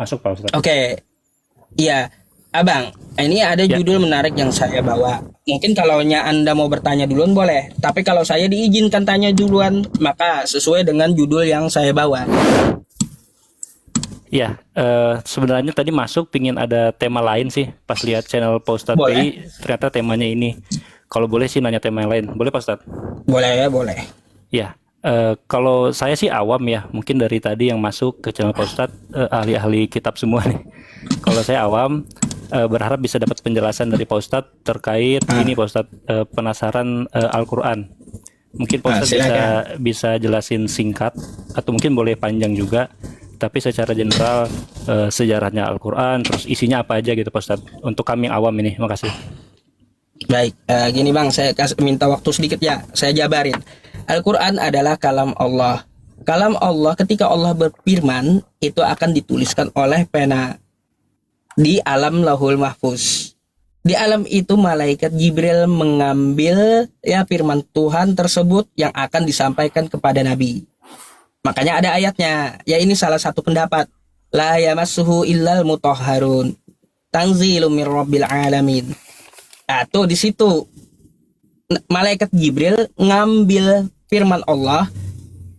Masuk Pak Ustadz. Oke, iya, Abang. Ini ada Ya, judul menarik yang saya bawa. Mungkin kalau Anda mau bertanya duluan boleh, tapi kalau saya diizinkan tanya duluan, maka sesuai dengan judul yang saya bawa. ya. Sebenarnya tadi masuk pingin ada tema lain sih. Pas lihat channel Pak Ustadz Boleh? PI, ternyata temanya ini. Kalau boleh sih nanya tema yang lain. Boleh Pak Ustadz? Boleh ya, boleh. Ya, kalau saya sih awam ya. Mungkin dari tadi yang masuk ke channel Pak Ustadz, ahli-ahli kitab semua nih. Kalau saya awam, berharap bisa dapat penjelasan dari Pak Ustadz terkait ini Pak Ustadz, penasaran Al-Quran. Mungkin Pak Ustadz bisa Silakan. bisa jelasin singkat atau mungkin boleh panjang juga. Tapi secara general sejarahnya Al-Quran, terus isinya apa aja gitu Pak Ustadz. Untuk kami yang awam ini, makasih. Baik, gini Bang, saya minta waktu sedikit ya, saya jabarin. Al-Quran adalah kalam Allah. Kalam Allah ketika Allah berfirman, itu akan dituliskan oleh pena di alam Lauhul Mahfuz. Di alam itu malaikat Jibril mengambil ya firman Tuhan tersebut yang akan disampaikan kepada Nabi. Makanya ada ayatnya, ya ini salah satu pendapat. La yamassuhu illal mutahharun. Tanzilum mir rabbil alamin. Nah, tuh di situ malaikat Jibril ngambil firman Allah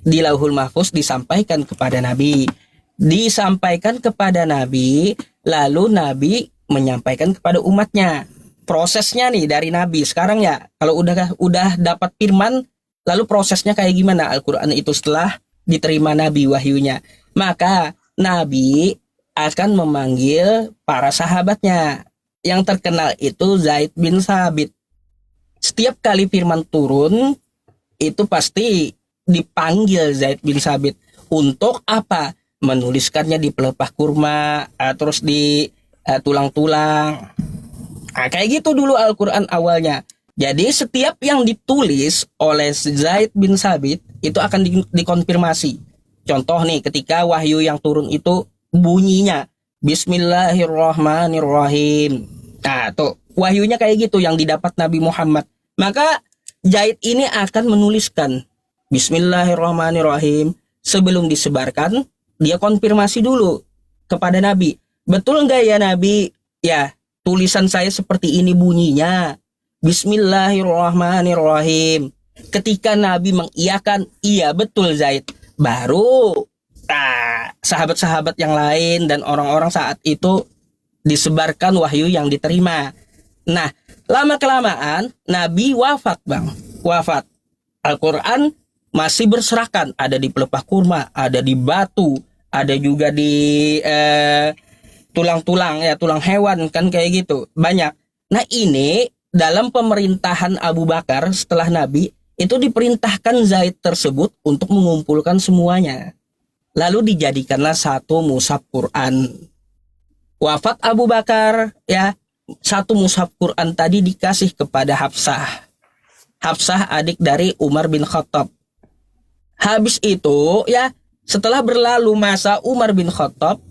di Lauhul Mahfuz disampaikan kepada Nabi. Disampaikan kepada Nabi, lalu Nabi menyampaikan kepada umatnya. Prosesnya nih dari Nabi sekarang ya, kalau udah dapat firman, lalu prosesnya kayak gimana Al-Qur'an itu setelah diterima Nabi wahyunya. Maka Nabi akan memanggil para sahabatnya. Yang terkenal itu Zaid bin Sabit. Setiap kali firman turun, itu pasti dipanggil Zaid bin Sabit. Untuk apa? Menuliskannya di pelepah kurma, terus di tulang-tulang. Nah, kayak gitu dulu Al-Quran awalnya. Jadi setiap yang ditulis oleh Zaid bin Sabit, itu akan dikonfirmasi. Contoh nih, ketika wahyu yang turun itu bunyinya Bismillahirrahmanirrahim. Nah, tuh wahyunya kayak gitu yang didapat Nabi Muhammad. Maka Zaid ini akan menuliskan Bismillahirrahmanirrahim. Sebelum disebarkan, dia konfirmasi dulu kepada Nabi. Betul nggak ya Nabi? Ya, tulisan saya seperti ini bunyinya. Bismillahirrahmanirrahim. Ketika Nabi mengiyakan, iya betul Zaid. Baru sahabat-sahabat yang lain dan orang-orang saat itu disebarkan wahyu yang diterima. Nah, lama-kelamaan Nabi wafat, Bang. Wafat. Al-Quran masih berserakan. Ada di pelepah kurma, ada di batu, ada juga di tulang-tulang, ya tulang hewan, kan kayak gitu. Banyak. Nah, ini dalam pemerintahan Abu Bakar setelah Nabi, itu diperintahkan Zaid tersebut untuk mengumpulkan semuanya. Lalu dijadikanlah satu mushaf Quran. Wafat Abu Bakar, ya, satu mushaf Quran tadi dikasih kepada Hafsah. Hafsah adik dari Umar bin Khattab. Habis itu, ya, setelah berlalu masa Umar bin Khattab,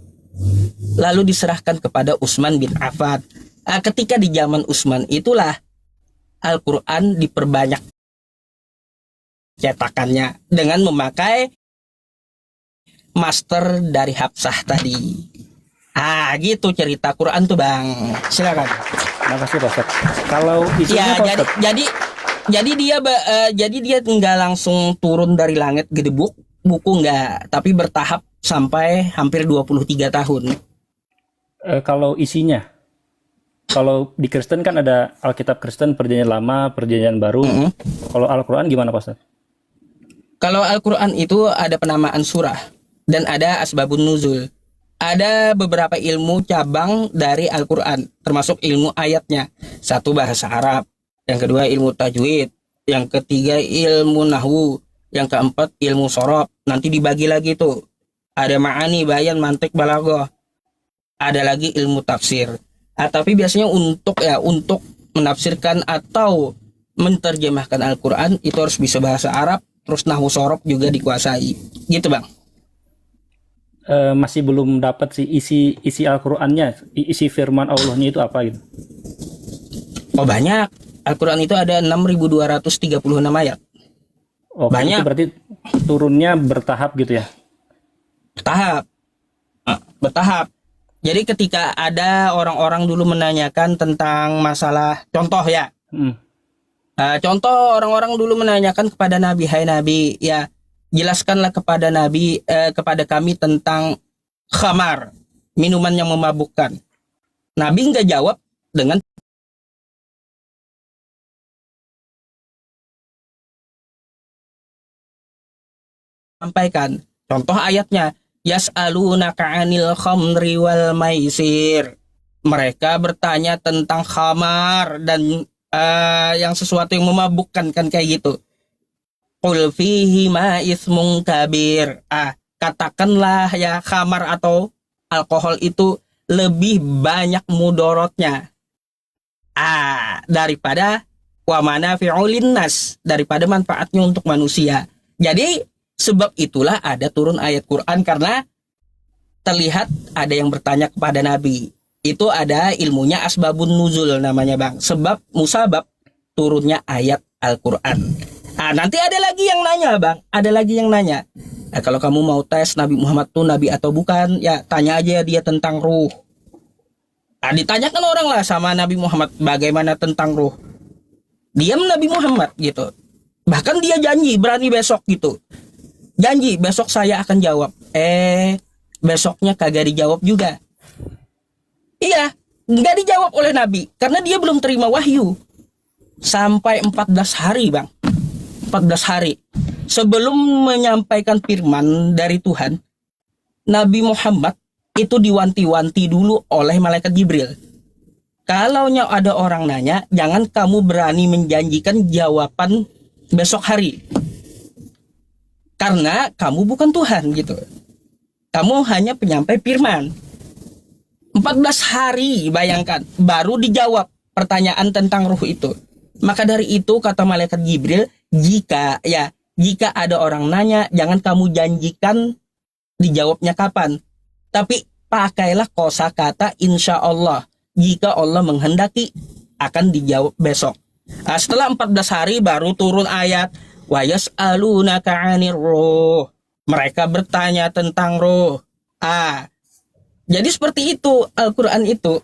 lalu diserahkan kepada Utsman bin Affan. Nah, ketika di zaman Utsman itulah Al-Quran diperbanyak cetakannya dengan memakai master dari Hafsah tadi. Gitu cerita Quran tuh Bang. Silakan. Makasih Pak Ustadz. Kalau isinya Ya, Pak jadi Ustadz, jadi jadi dia nggak langsung turun dari langit gedebuk buku nggak, tapi bertahap sampai hampir 23 tahun. kalau isinya, kalau di Kristen kan ada Alkitab Kristen, Perjanjian Lama, Perjanjian Baru. Kalau Al-Quran gimana Pak Ustadz? Kalau Al-Quran itu ada penamaan surah dan ada asbabun nuzul. Ada beberapa ilmu cabang dari Al-Quran, termasuk ilmu ayatnya. Satu bahasa Arab, yang kedua ilmu tajwid, yang ketiga ilmu nahwu, yang keempat ilmu sorof. Nanti dibagi lagi tuh. Ada ma'ani, bayan, mantik, balaghah. Ada lagi ilmu tafsir. Tapi biasanya untuk menafsirkan atau menerjemahkan Al-Quran itu harus bisa bahasa Arab, terus nahwu sorof juga dikuasai. Gitu Bang. Masih belum dapat sih isi Al-Qur'annya, isi firman Allahnya itu apa gitu. Oh banyak. Al-Quran itu ada 6.236 ayat. Oke, itu Banyak. berarti turunnya bertahap gitu ya. Bertahap. Bertahap. Jadi ketika ada orang-orang dulu menanyakan tentang masalah contoh ya, Hmm. contoh orang-orang dulu menanyakan kepada Nabi, hai Nabi, ya jelaskanlah kepada Nabi, kepada kami tentang khamar, minuman yang memabukkan. Nabi nggak jawab dengan sampaikan. Contoh ayatnya, yas'alunaka 'anil khamri wal maisir. Mereka bertanya tentang khamar dan yang sesuatu yang memabukkan kan kayak gitu. Qul fihi ma ismun kabir. Katakanlah ya khamar atau alkohol itu lebih banyak mudorotnya daripada wa manafi'u linnas, daripada manfaatnya untuk manusia. Jadi sebab itulah ada turun ayat Quran, karena terlihat ada yang bertanya kepada Nabi. Itu ada ilmunya asbabun nuzul namanya bang. Sebab musabab turunnya ayat Al-Quran. Nanti ada lagi yang nanya bang. Ada lagi yang nanya. Kalau kamu mau tes Nabi Muhammad tuh Nabi atau bukan, ya tanya aja dia tentang ruh. Ditanyakan orang lah sama Nabi Muhammad bagaimana tentang ruh. Diam Nabi Muhammad gitu. Bahkan dia janji berani besok gitu. Janji besok saya akan jawab. Besoknya kagak dijawab juga. Iya, nggak dijawab oleh Nabi karena dia belum terima wahyu sampai 14 hari bang. 14 hari sebelum menyampaikan firman dari Tuhan, Nabi Muhammad itu diwanti-wanti dulu oleh malaikat Jibril. Kalau ada orang nanya, jangan kamu berani menjanjikan jawaban besok hari. Karena kamu bukan Tuhan gitu. Kamu hanya penyampai firman. 14 hari bayangkan baru dijawab pertanyaan tentang ruh itu. Maka dari itu kata malaikat Jibril, jika ada orang nanya, jangan kamu janjikan dijawabnya kapan. Tapi pakailah kosakata insya Allah. Jika Allah menghendaki akan dijawab besok. Setelah 14 hari baru turun ayat wa yas'alunaka 'anir ruh. Mereka bertanya tentang ruh. Jadi seperti itu Al-Qur'an itu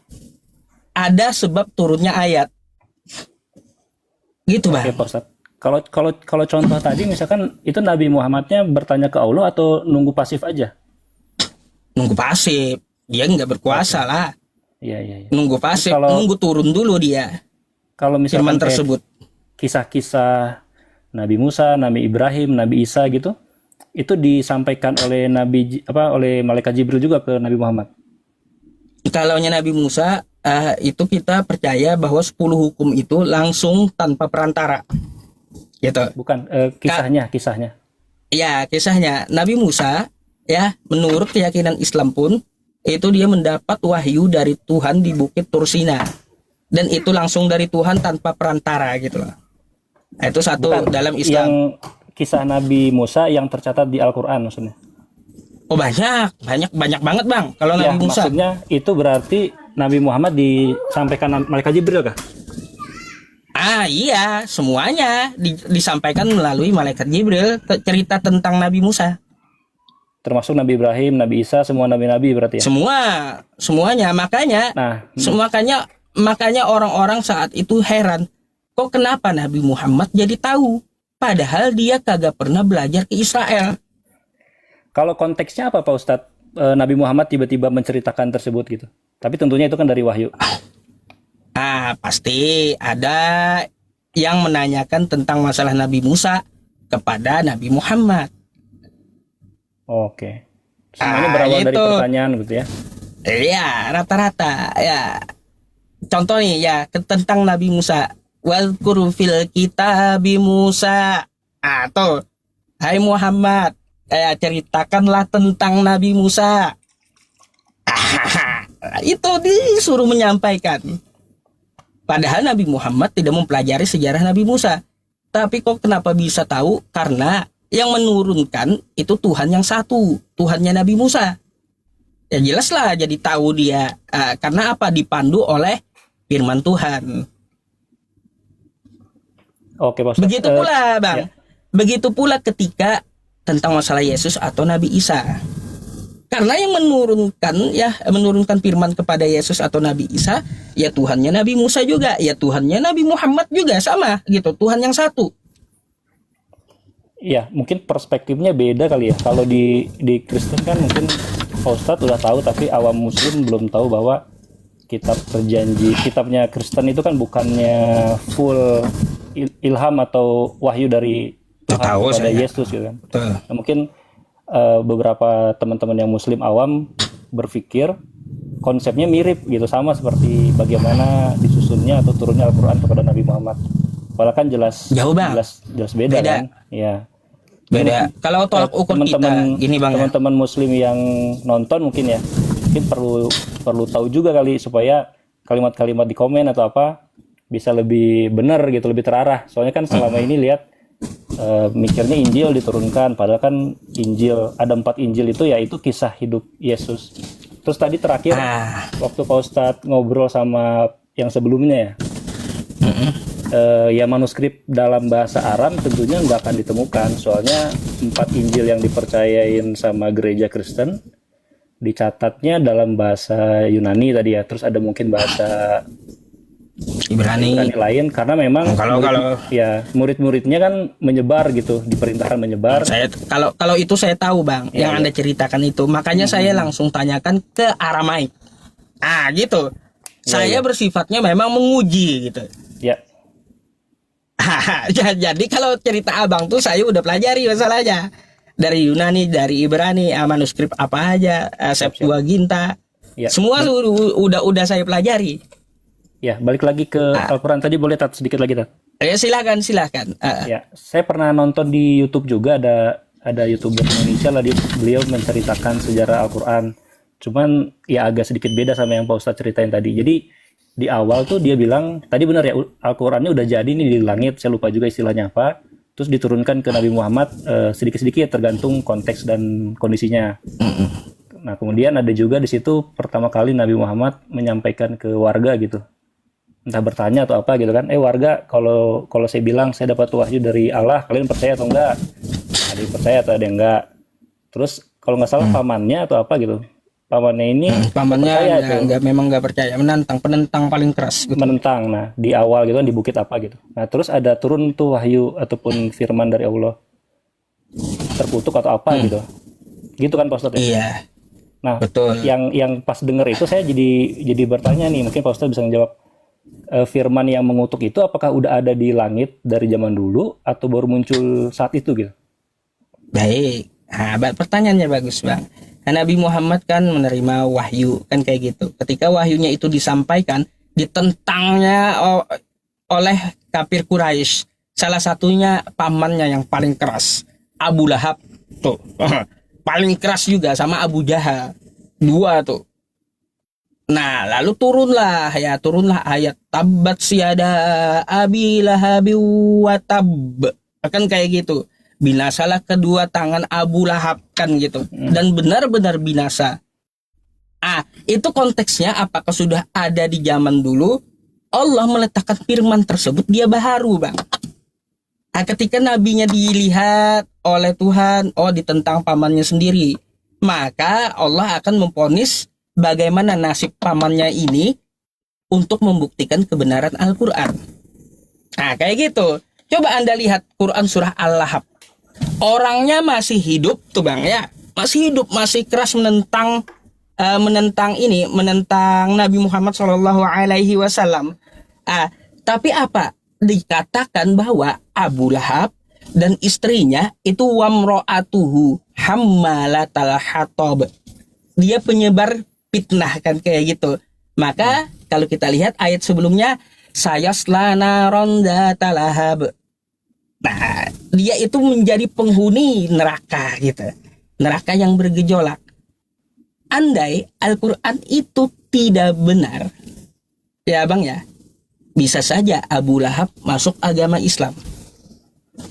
ada sebab turunnya ayat. Gitu, Bang. Oke, Pak Ustadz. Kalau contoh tadi misalkan itu Nabi Muhammadnya bertanya ke Allah atau nunggu pasif aja? Nunggu pasif. Dia nggak berkuasa lah. Iya. Nunggu pasif, Kalau nunggu turun dulu dia. kalau Firman misalkan kayak tersebut. kisah-kisah Nabi Musa, Nabi Ibrahim, Nabi Isa gitu, itu disampaikan oleh oleh malaikat Jibril juga ke Nabi Muhammad. Kalaunya Nabi Musa, itu kita percaya bahwa 10 hukum itu langsung tanpa perantara. Gitu. Bukan kisahnya. Ya, kisahnya Nabi Musa ya, menurut keyakinan Islam pun itu dia mendapat wahyu dari Tuhan di Bukit Tursina. Dan itu langsung dari Tuhan tanpa perantara gitu loh. Itu satu Bukan dalam yang Islam. kisah Nabi Musa yang tercatat di Al-Qur'an maksudnya. Oh banyak banget Bang. Kalau Ya, Nabi Musa. maksudnya itu berarti Nabi Muhammad disampaikan malaikat Jibril kah? Iya, semuanya disampaikan melalui malaikat Jibril, cerita tentang Nabi Musa. Termasuk Nabi Ibrahim, Nabi Isa, semua nabi-nabi berarti ya. Semuanya. Makanya Nah, makanya orang-orang saat itu heran, kok kenapa Nabi Muhammad jadi tahu padahal dia kagak pernah belajar ke Israel. kalau konteksnya apa Pak Ustadz? Nabi Muhammad tiba-tiba menceritakan tersebut gitu. Tapi tentunya itu kan dari wahyu. Pasti ada yang menanyakan tentang masalah Nabi Musa kepada Nabi Muhammad. Oke. Semuanya berawal dari itu. pertanyaan gitu ya. Iya, rata-rata ya. Contoh nih ya tentang Nabi Musa. Wadhkur fil kitabi Musa. Tuh. Hai Muhammad, ceritakanlah tentang Nabi Musa. Itu disuruh menyampaikan. Padahal Nabi Muhammad tidak mempelajari sejarah Nabi Musa. Tapi kok kenapa bisa tahu? Karena yang menurunkan itu Tuhan yang satu, Tuhannya Nabi Musa. Ya jelas lah jadi tahu dia. Karena apa? Dipandu oleh firman Tuhan. Oke, Pak Ustadz. Begitu pula Bang. Ya. Begitu pula ketika tentang masalah Yesus atau Nabi Isa. Karena yang menurunkan firman kepada Yesus atau Nabi Isa, ya Tuhannya Nabi Musa juga, ya Tuhannya Nabi Muhammad juga sama gitu, Tuhan yang satu. Ya, mungkin perspektifnya beda kali ya. Kalau di Kristen kan mungkin Pak Ustadz udah tahu, tapi awam Muslim belum tahu bahwa kitabnya Kristen itu kan bukannya full ilham atau wahyu dari Tuhan Tahu kepada saya. Yesus gitu kan. Betul. Nah, mungkin beberapa teman-teman yang Muslim awam berpikir konsepnya mirip gitu, sama seperti bagaimana disusunnya atau turunnya Al-Quran kepada Nabi Muhammad. Padahal kan jelas Jauh, Bang. jelas beda, Beda. kan. Ya. Beda. Kalau tolak ukur kita gini Bang ya. Teman-teman Muslim yang nonton mungkin perlu tahu juga kali, supaya kalimat-kalimat di komen atau apa bisa lebih benar gitu, lebih terarah. Soalnya kan selama ini lihat mikirnya Injil diturunkan, padahal kan Injil ada 4 Injil itu ya itu kisah hidup Yesus. Terus tadi terakhir waktu Pak Ustadz ngobrol sama yang sebelumnya ya, ya manuskrip dalam bahasa Aram tentunya nggak akan ditemukan, soalnya 4 Injil yang dipercayain sama gereja Kristen dicatatnya dalam bahasa Yunani tadi ya, terus ada mungkin bahasa Ibrani lain, karena memang kalau ya murid-muridnya kan menyebar gitu, diperintahkan menyebar. Kalau itu saya tahu Bang, yang Anda ceritakan itu, makanya saya langsung tanyakan ke Aramaik. Gitu. Saya bersifatnya memang menguji gitu. Ya. Jadi kalau cerita Abang tuh saya udah pelajari masalahnya. Dari Yunani, dari Ibrani, manuskrip apa aja, Septuaginta. Ya. Semua udah saya pelajari. Ya, balik lagi ke Al-Quran tadi, boleh sedikit lagi Tat? Ya silakan. Ya, saya pernah nonton di YouTube juga, ada YouTuber Indonesia lah, beliau menceritakan sejarah Al-Quran. Cuman ya agak sedikit beda sama yang Pak Ustadz ceritain tadi. Jadi di awal tuh dia bilang, tadi benar ya, Al-Qurannya udah jadi nih di langit, saya lupa juga istilahnya apa. Terus diturunkan ke Nabi Muhammad sedikit-sedikit tergantung konteks dan kondisinya. Nah, kemudian ada juga di situ pertama kali Nabi Muhammad menyampaikan ke warga gitu. Entah bertanya atau apa gitu kan, warga, kalau saya bilang saya dapat wahyu dari Allah, kalian percaya atau enggak? Ada yang percaya atau ada yang enggak? Terus kalau nggak salah pamannya atau apa gitu, pamannya ini pamannya memang nggak percaya, penentang paling keras gitu. Menentang. Nah, di awal gitu kan di bukit apa gitu. Nah, terus ada turun tuh wahyu ataupun firman dari Allah, terkutuk atau apa gitu kan Pak Ustadz ya? Iya. Nah, betul. Yang pas denger itu saya jadi bertanya nih, mungkin Pak Ustadz bisa menjawab. Firman yang mengutuk itu apakah udah ada di langit dari zaman dulu atau baru muncul saat itu gitu? Baik. Pertanyaannya bagus Bang. Nabi Muhammad kan menerima wahyu kan kayak gitu. Ketika wahyunya itu disampaikan, ditentangnya oleh kafir Quraisy. Salah satunya pamannya yang paling keras, Abu Lahab tuh. Paling keras juga sama Abu Jahal. 2 tuh. Nah, lalu turunlah ayat tabbat siyada abi lahabi wa tab. Kan kayak gitu. Binasalah kedua tangan Abu Lahab kan gitu. Dan benar-benar binasa. Itu konteksnya apakah sudah ada di zaman dulu? Allah meletakkan firman tersebut dia baharu, Bang. Ketika nabinya dilihat oleh Tuhan, ditentang pamannya sendiri, maka Allah akan memvonis bagaimana nasib pamannya ini untuk membuktikan kebenaran Al-Quran. Kayak gitu. Coba Anda lihat Quran surah Al-Lahab. Orangnya masih hidup tuh Bang ya. Masih hidup, masih keras menentang Nabi Muhammad SAW. Tapi apa? Dikatakan bahwa Abu Lahab dan istrinya itu wamro'atuhu hammalatal hatab. Dia penyebar fitnah kan kayak gitu. Maka kalau kita lihat ayat sebelumnya, sayasla naron datalahab. Nah, dia itu menjadi penghuni neraka gitu. Neraka yang bergejolak. Andai Al-Quran itu tidak benar, ya Bang ya, bisa saja Abu Lahab masuk agama Islam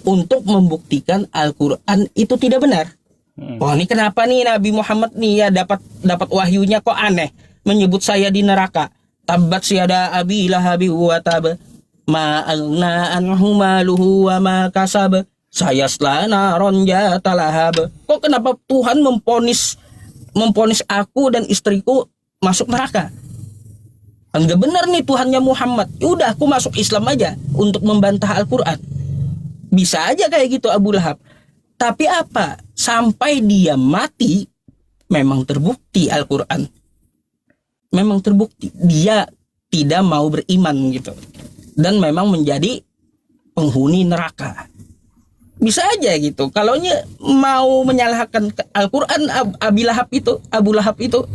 untuk membuktikan Al-Quran itu tidak benar. Ini kenapa nih Nabi Muhammad nih ya dapat wahyunya kok aneh, menyebut saya di neraka. Tabbat siyada abi lahabi wa tab ma agna anhu maluhu wa ma kasab sayasla naron jatalahab. Kok kenapa Tuhan memponis memponis aku dan istriku masuk neraka. Enggak benar nih Tuhannya Muhammad. Udah aku masuk Islam aja untuk membantah Al-Quran. Bisa aja kayak gitu Abu Lahab. Tapi apa? Sampai dia mati, memang terbukti Al-Quran. Memang terbukti dia tidak mau beriman gitu. Dan memang menjadi penghuni neraka. Bisa aja gitu. Kalau mau menyalahkan Al-Quran, Abu Lahab itu,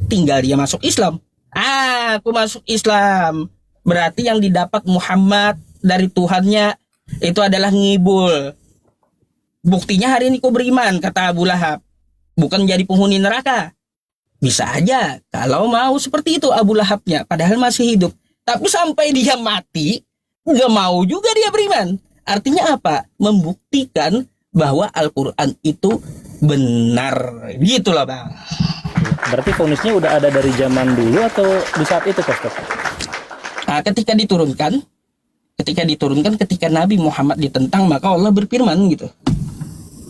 tinggal dia masuk Islam. Aku masuk Islam. Berarti yang didapat Muhammad dari Tuhannya itu adalah ngibul. Buktinya hari ini kau beriman, kata Abu Lahab. Bukan jadi penghuni neraka. Bisa aja kalau mau seperti itu Abu Lahabnya, padahal masih hidup. Tapi sampai dia mati, nggak mau juga dia beriman. Artinya apa? Membuktikan bahwa Al-Quran itu benar. Gitulah Bang. Berarti vonisnya udah ada dari zaman dulu atau di saat itu, Pak Ustaz? Nah, ketika diturunkan ketika Nabi Muhammad ditentang, maka Allah berfirman gitu.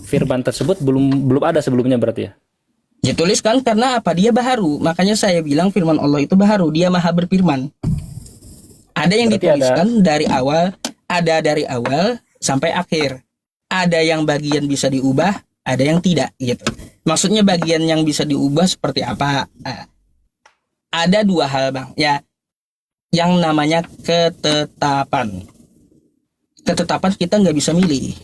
Firman tersebut belum ada sebelumnya berarti ya? Dituliskan karena apa? Dia baharu. Makanya saya bilang firman Allah itu baharu. Dia maha berfirman. Ada yang berarti dituliskan dari awal sampai akhir. Ada yang bagian bisa diubah, ada yang tidak gitu. Maksudnya bagian yang bisa diubah seperti apa? Ada dua hal Bang ya. Yang namanya ketetapan. Ketetapan kita nggak bisa milih.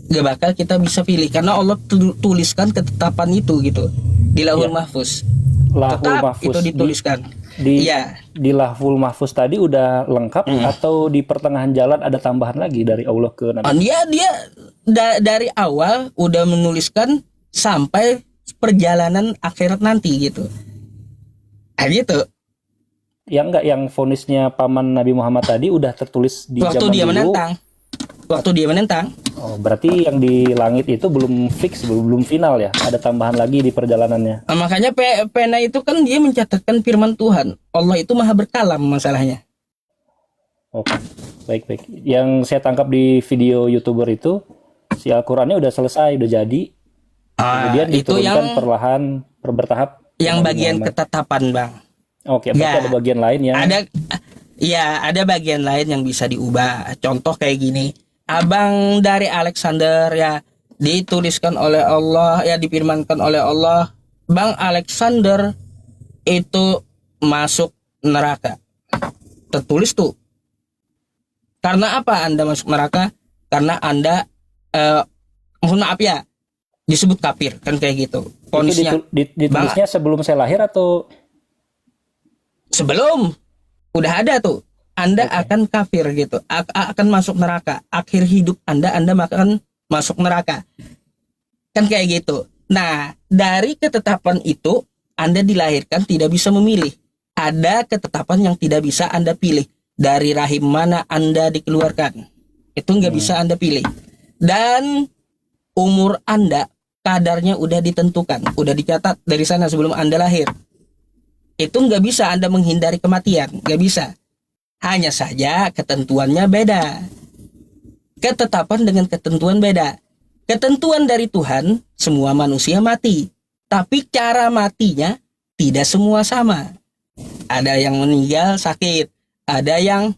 Nggak bakal kita bisa pilih. Karena Allah tuliskan ketetapan itu gitu. Di Lauhul Mahfuz. Lauhul Mahfuz itu dituliskan. Di Lauhul Mahfuz tadi udah lengkap atau di pertengahan jalan ada tambahan lagi dari Allah ke Nabi? Dia dari awal udah menuliskan sampai perjalanan akhirat nanti gitu. Gitu. Yang vonisnya paman Nabi Muhammad tadi udah tertulis di waktu zaman dia dulu. Waktu dia menentang. Oh, berarti yang di langit itu belum fix, belum final ya? Ada tambahan lagi di perjalanannya. Nah, makanya pena itu kan dia mencatatkan firman Tuhan. Allah itu maha berkalam masalahnya. Oke, baik. Yang saya tangkap di video YouTuber itu, si Al-Qurannya udah selesai, udah jadi. Kemudian diturunkan perlahan, bertahap. Yang bagian ketetapan Bang. Oke, berarti ada bagian lain yang... Ada bagian lain yang bisa diubah. Contoh kayak gini. Abang dari Alexander ya dituliskan oleh Allah ya difirmankan oleh Allah, Bang Alexander itu masuk neraka. Tertulis tuh. Karena apa Anda masuk neraka? Karena Anda mohon maaf ya disebut kafir kan kayak gitu. Ponisnya ditulisnya sebelum saya lahir atau sebelum? Udah ada tuh. Anda akan kafir gitu, akan masuk neraka. Akhir hidup Anda akan masuk neraka. Kan kayak gitu. Nah, dari ketetapan itu, Anda dilahirkan tidak bisa memilih. Ada ketetapan yang tidak bisa Anda pilih. Dari rahim mana Anda dikeluarkan. Itu nggak bisa Anda pilih. Dan umur Anda, kadarnya udah ditentukan. Udah dicatat dari sana sebelum Anda lahir. Itu nggak bisa Anda menghindari kematian. Nggak bisa. Hanya saja ketentuannya beda. Ketetapan dengan ketentuan beda. Ketentuan dari Tuhan, semua manusia mati. Tapi cara matinya tidak semua sama. Ada yang meninggal sakit. Ada yang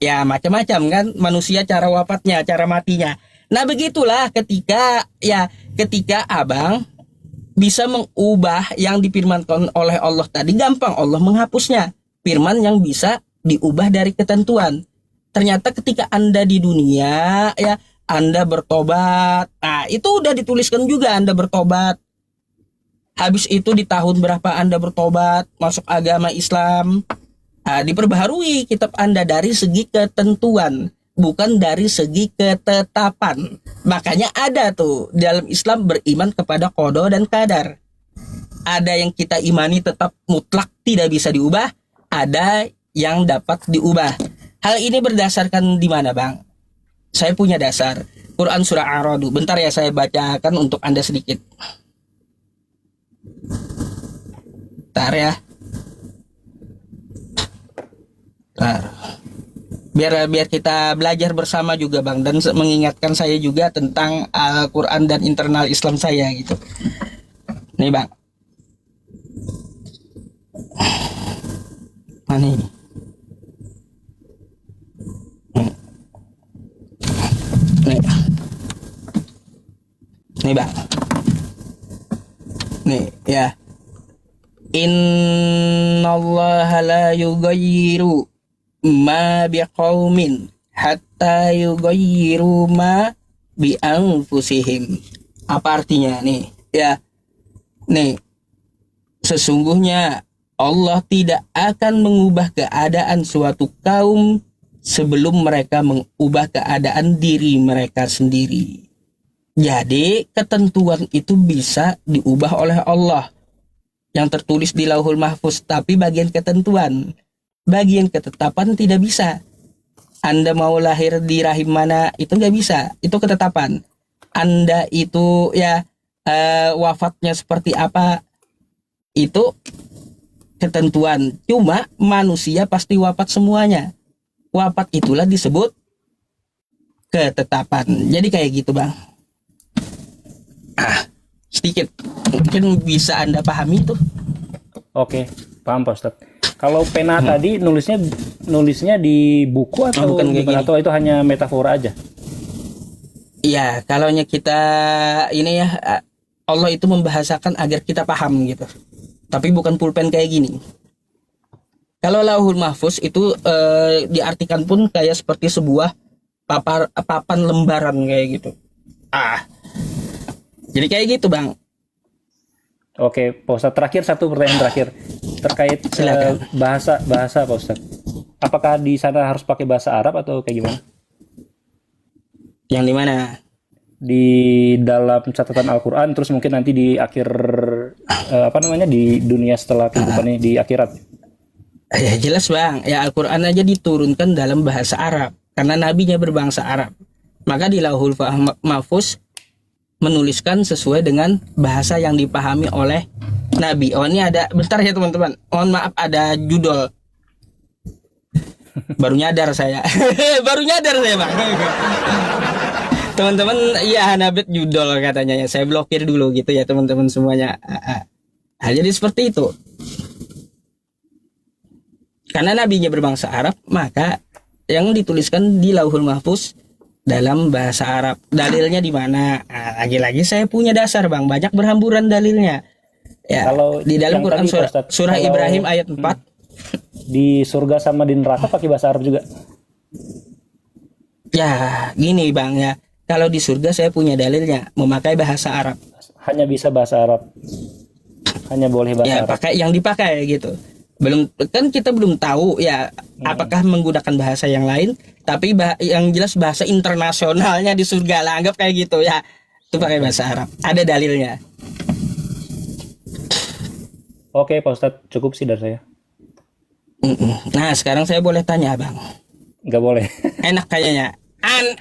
ya macam-macam kan. Manusia cara wafatnya, cara matinya. Nah begitulah ketika abang bisa mengubah yang difirmankan oleh Allah tadi. Gampang Allah menghapusnya. Firman yang bisa diubah dari ketentuan. Ternyata ketika Anda di dunia ya Anda bertobat. Nah, itu udah dituliskan juga Anda bertobat. Habis itu di tahun berapa Anda bertobat, masuk agama Islam. Nah, diperbaharui kitab Anda dari segi ketentuan, bukan dari segi ketetapan. Makanya ada tuh dalam Islam beriman kepada qada dan qadar. Ada yang kita imani tetap mutlak tidak bisa diubah, ada yang dapat diubah. Hal ini berdasarkan di mana Bang? Saya punya dasar. Quran surah Ar-Ra'd. Bentar ya saya bacakan untuk Anda sedikit. Bentar ya. Bentar. Biar kita belajar bersama juga Bang. Dan mengingatkan saya juga tentang Al-Quran dan internal Islam saya gitu. Nih Bang. Mana ini? Nih. Nih bang. Nih ya. Innallaha la yughayyiru ma biqaumin hatta yughayyiru ma bi anfusihim. Apa artinya nih? Ya. Nih. Sesungguhnya Allah tidak akan mengubah keadaan suatu kaum sebelum mereka mengubah keadaan diri mereka sendiri. Jadi ketentuan itu bisa diubah oleh Allah yang tertulis di Lauhul Mahfuz, tapi bagian ketentuan, bagian ketetapan tidak bisa. Anda mau lahir di rahim mana itu nggak bisa, itu ketetapan. Anda itu ya wafatnya seperti apa itu ketentuan. Cuma manusia pasti wafat semuanya. Wafat itulah disebut ketetapan. Jadi kayak gitu bang. Sedikit mungkin bisa Anda pahami tuh. Oke, paham Pak Ustadz. Kalau pena tadi nulisnya di buku atau bukan kayak gini. atau itu hanya metafora aja? Iya, kalau kita ini ya Allah itu membahasakan agar kita paham gitu. Tapi bukan pulpen kayak gini. Kalau Lauhul Mahfuz itu diartikan pun kayak seperti sebuah papan lembaran kayak gitu. Jadi kayak gitu bang. Oke, Pak Ustadz, terakhir satu pertanyaan terakhir terkait bahasa Pak Ustadz. Apakah di sana harus pakai bahasa Arab atau kayak gimana? Yang di mana? Di dalam catatan Al-Quran, terus mungkin nanti di akhir di dunia setelah kehidupan ini, di akhirat. Ya jelas bang, ya Al-Quran aja diturunkan dalam bahasa Arab karena nabinya berbangsa Arab. Maka di Lauhul Mahfuz menuliskan sesuai dengan bahasa yang dipahami oleh Nabi. Oh ini ada, bentar ya teman-teman, mohon maaf ada judul. Baru nyadar saya bang. Teman-teman, iya Nabit judul katanya ya. Saya blokir dulu gitu ya teman-teman semuanya. Jadi seperti itu. Karena nabinya berbangsa Arab, maka yang dituliskan di Lauhul Mahfuz dalam bahasa Arab. Dalilnya di mana? Lagi-lagi saya punya dasar bang, banyak berhamburan dalilnya. Ya, Kalau di dalam Quran tadi, surah kalau Ibrahim ayat 4. Di surga sama di neraka pakai bahasa Arab juga? Ya, gini bang ya. Kalau di surga saya punya dalilnya memakai bahasa Arab. Hanya bisa bahasa Arab. Hanya boleh bahasa Ya, Arab. pakai yang dipakai gitu. Belum kan kita belum tahu ya apakah menggunakan bahasa yang lain, tapi yang jelas bahasa internasionalnya di surga lah, anggap kayak gitu ya. Itu pakai bahasa Arab. Ada dalilnya. Oke, Pak Ustadz, cukup sih dari saya. Nah, sekarang saya boleh tanya, Bang. Nggak boleh. Enak kayaknya.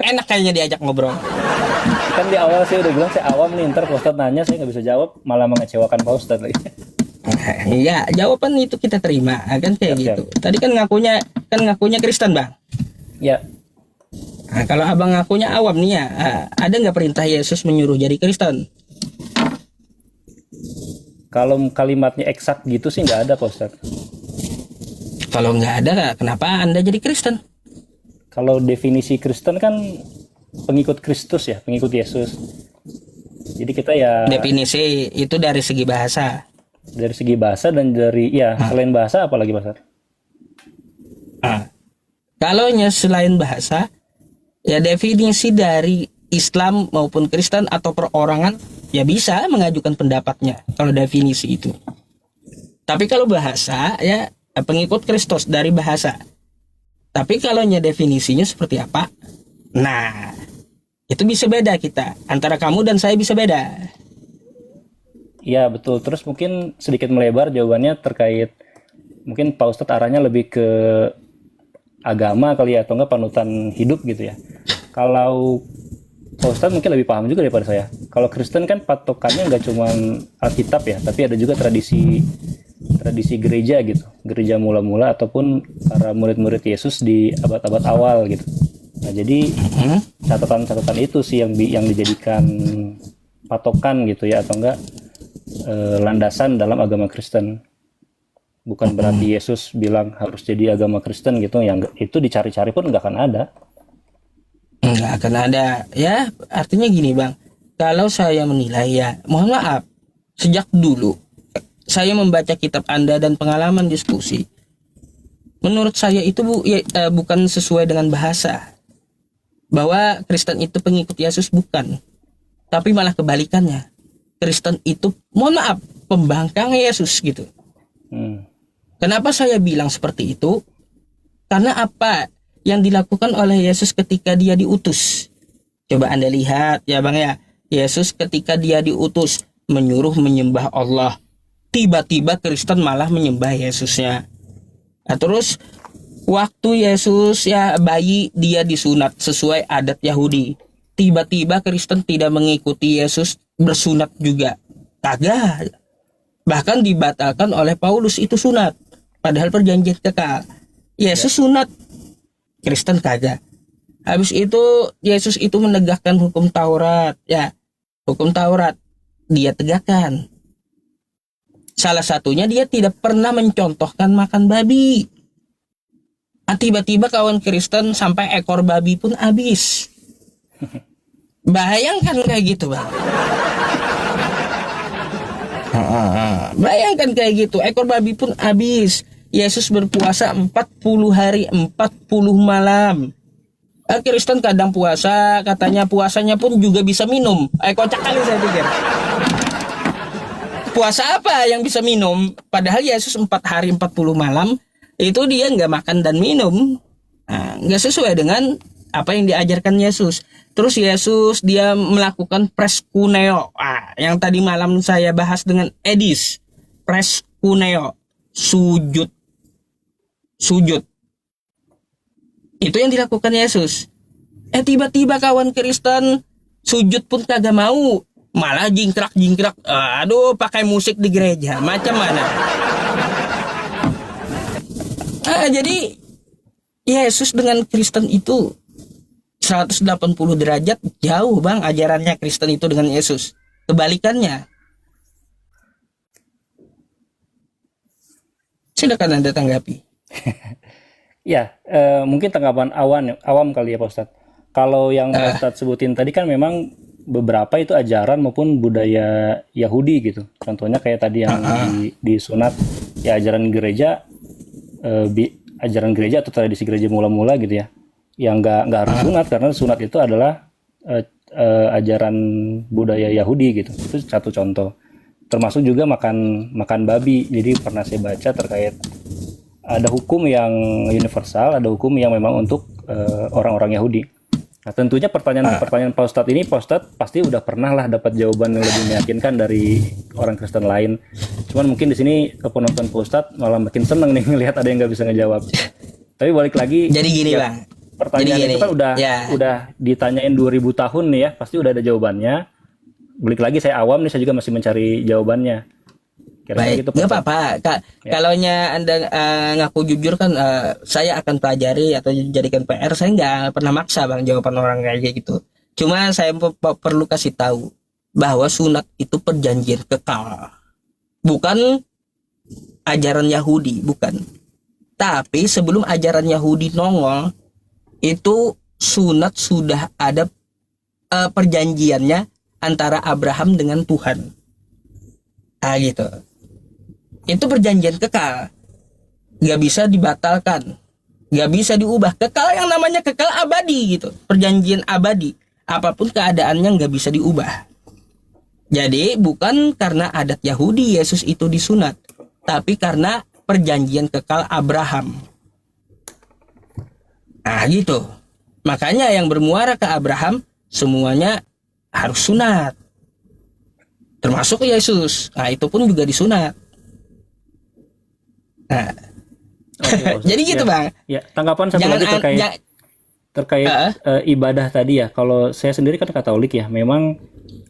Enak kayaknya diajak ngobrol. Kan di awal saya udah bilang saya awam nih, ntar Pak Ustadz nanya saya nggak bisa jawab, malah mengecewakan Pak Ustadz lagi. Iya, jawaban itu kita terima, kan kayak Siap, gitu. Tadi kan ngakunya Kristen, Bang. Ya, Nah, kalau abang ngakunya awam nih ya, ada nggak perintah Yesus menyuruh jadi Kristen? kalau kalimatnya eksak gitu sih nggak ada Pak Ustadz. Kalau nggak ada, kenapa Anda jadi Kristen? Kalau definisi Kristen kan pengikut Kristus ya, pengikut Yesus. Jadi kita ya Definisi itu dari segi bahasa. dari segi bahasa dan dari selain bahasa apalagi Pak Ustadz? Kalau selain bahasa, ya definisi dari Islam maupun Kristen atau perorangan, ya bisa mengajukan pendapatnya kalau definisi itu. Tapi kalau bahasa, ya pengikut Kristus dari bahasa. Tapi kalau definisinya seperti apa? Nah, itu bisa beda kita. Antara kamu dan saya bisa beda. Iya betul. Terus mungkin sedikit melebar jawabannya terkait mungkin Pak Ustadz arahnya lebih ke agama kali ya, atau enggak panutan hidup gitu ya. Kalau Pak Ustadz mungkin lebih paham juga daripada saya. Kalau Kristen kan patokannya nggak cuma Alkitab ya, tapi ada juga tradisi gereja gitu, gereja mula-mula ataupun para murid-murid Yesus di abad-abad awal gitu. Nah jadi catatan-catatan itu sih yang dijadikan patokan gitu ya, atau enggak landasan dalam agama Kristen. Bukan berarti Yesus bilang harus jadi agama Kristen gitu, yang itu dicari-cari pun nggak akan ada. Nggak akan ada. Ya, artinya gini Bang. Kalau saya menilai ya, mohon maaf, sejak dulu saya membaca kitab Anda dan pengalaman diskusi, menurut saya itu bukan sesuai dengan bahasa. Bahwa Kristen itu pengikut Yesus, bukan. Tapi malah kebalikannya. Kristen itu, mohon maaf, pembangkang Yesus gitu. Kenapa saya bilang seperti itu? Karena apa yang dilakukan oleh Yesus ketika dia diutus. Coba Anda lihat ya Bang ya. Yesus ketika dia diutus menyuruh menyembah Allah. Tiba-tiba Kristen malah menyembah Yesusnya. Nah, terus waktu Yesus ya bayi, dia disunat sesuai adat Yahudi. Tiba-tiba Kristen tidak mengikuti Yesus, bersunat juga. Kagak. Bahkan dibatalkan oleh Paulus itu sunat. Padahal perjanjian kekal. Yesus sunat, Kristen kagak. Habis itu Yesus itu menegakkan hukum Taurat. Ya, hukum Taurat dia tegakkan. Salah satunya dia tidak pernah mencontohkan makan babi. Nah, tiba-tiba kawan Kristen sampai ekor babi pun habis. Bayangkan kayak gitu Bang. Bayangkan kayak gitu, ekor babi pun habis. Yesus berpuasa 40 hari 40 malam. Kristen kadang puasa, katanya puasanya pun juga bisa minum. Kocak kali saya pikir. Puasa apa yang bisa minum? Padahal Yesus 4 hari 40 malam itu dia nggak makan dan minum. Nah, nggak sesuai dengan apa yang diajarkan Yesus. Terus Yesus dia melakukan preskuneo. Yang tadi malam saya bahas dengan Edis. Preskuneo, sujud. Itu yang dilakukan Yesus. Tiba-tiba kawan Kristen sujud pun kagak mau, malah jingkrak. Aduh, pakai musik di gereja. Macam mana? Jadi Yesus dengan Kristen itu 180 derajat jauh Bang ajarannya Kristen itu dengan Yesus. Kebalikannya. Silakan Anda tanggapi. Ya, mungkin tanggapan awam kali ya Pak Ustadz. Kalau yang Pak Ustadz sebutin tadi kan memang beberapa itu ajaran maupun budaya Yahudi gitu. Contohnya kayak tadi yang di sunat, ya ajaran gereja, atau tradisi gereja mula-mula gitu ya. Yang nggak harus sunat, karena sunat itu adalah ajaran budaya Yahudi gitu. Itu satu contoh. Termasuk juga makan babi. Jadi pernah saya baca terkait ada hukum yang universal, ada hukum yang memang untuk orang-orang Yahudi. Nah, tentunya pertanyaan Pak Ustadz ini, Pak Ustadz pasti udah pernah lah dapat jawaban yang lebih meyakinkan dari orang Kristen lain. Cuman mungkin di sini penonton Pak Ustadz malah makin seneng nih ngelihat ada yang nggak bisa ngejawab. Tapi balik lagi. Jadi gini ya, Bang. Pertanyaan itu kan udah ditanyain 2000 tahun nih ya, pasti udah ada jawabannya. Balik lagi saya awam nih, saya juga masih mencari jawabannya. Baik, nggak apa-apa. Kalau Anda ngaku jujur kan, saya akan pelajari atau jadikan PR. Saya nggak pernah maksa Bang jawaban orang kayak gitu. Cuma saya perlu kasih tahu bahwa sunat itu perjanjian kekal, bukan ajaran Yahudi, bukan. Tapi sebelum ajaran Yahudi nongol, itu sunat sudah ada perjanjiannya antara Abraham dengan Tuhan. Gitu. Itu perjanjian kekal, nggak bisa dibatalkan, nggak bisa diubah. Kekal, yang namanya kekal abadi gitu, perjanjian abadi, apapun keadaannya nggak bisa diubah. Jadi bukan karena adat Yahudi Yesus itu disunat, tapi karena perjanjian kekal Abraham. Gitu. Makanya yang bermuara ke Abraham semuanya harus sunat, termasuk Yesus. Itu pun juga disunat. Jadi gitu Bang. Ya, tanggapan satu lagi terkait ibadah tadi ya. Kalau saya sendiri kan Katolik ya, memang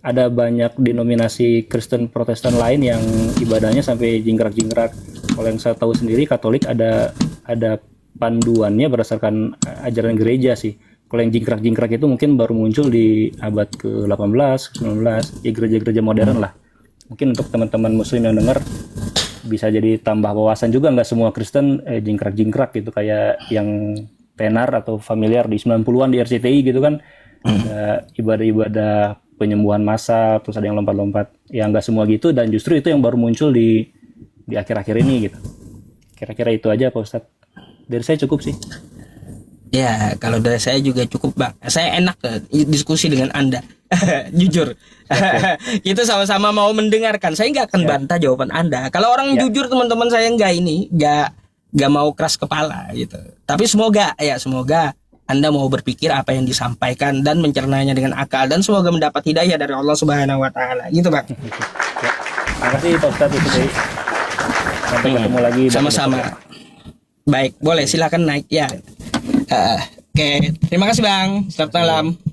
ada banyak denominasi Kristen Protestan lain yang ibadahnya sampai jingkrak-jingkrak. Kalau yang saya tahu sendiri Katolik ada panduannya berdasarkan ajaran gereja sih. Kalau yang jingkrak-jingkrak itu mungkin baru muncul di abad ke-18, 19, ya gereja-gereja modern lah. Mungkin untuk teman-teman muslim yang dengar, bisa jadi tambah wawasan juga, nggak semua Kristen jingkrak-jingkrak gitu kayak yang tenar atau familiar di 90-an di RCTI gitu kan. Ada ibadah-ibadah penyembuhan massal, terus ada yang lompat-lompat. Ya nggak semua gitu, dan justru itu yang baru muncul di akhir-akhir ini gitu. Kira-kira itu aja Pak Ustadz. Dari saya cukup sih. Ya, kalau dari saya juga cukup bang. Saya enak diskusi dengan Anda, jujur. Kita sama-sama mau mendengarkan. Saya nggak akan bantah jawaban Anda. Kalau orang jujur teman-teman saya nggak mau keras kepala gitu. Tapi semoga Anda mau berpikir apa yang disampaikan dan mencernanya dengan akal, dan semoga mendapat hidayah dari Allah Subhanahu Wa Taala. Gitu bang. Terima kasih Pak Ustadz itu. Sampai ketemu lagi. Sama-sama. Baik, boleh silakan naik ya. Oke, terima kasih bang. Selamat malam.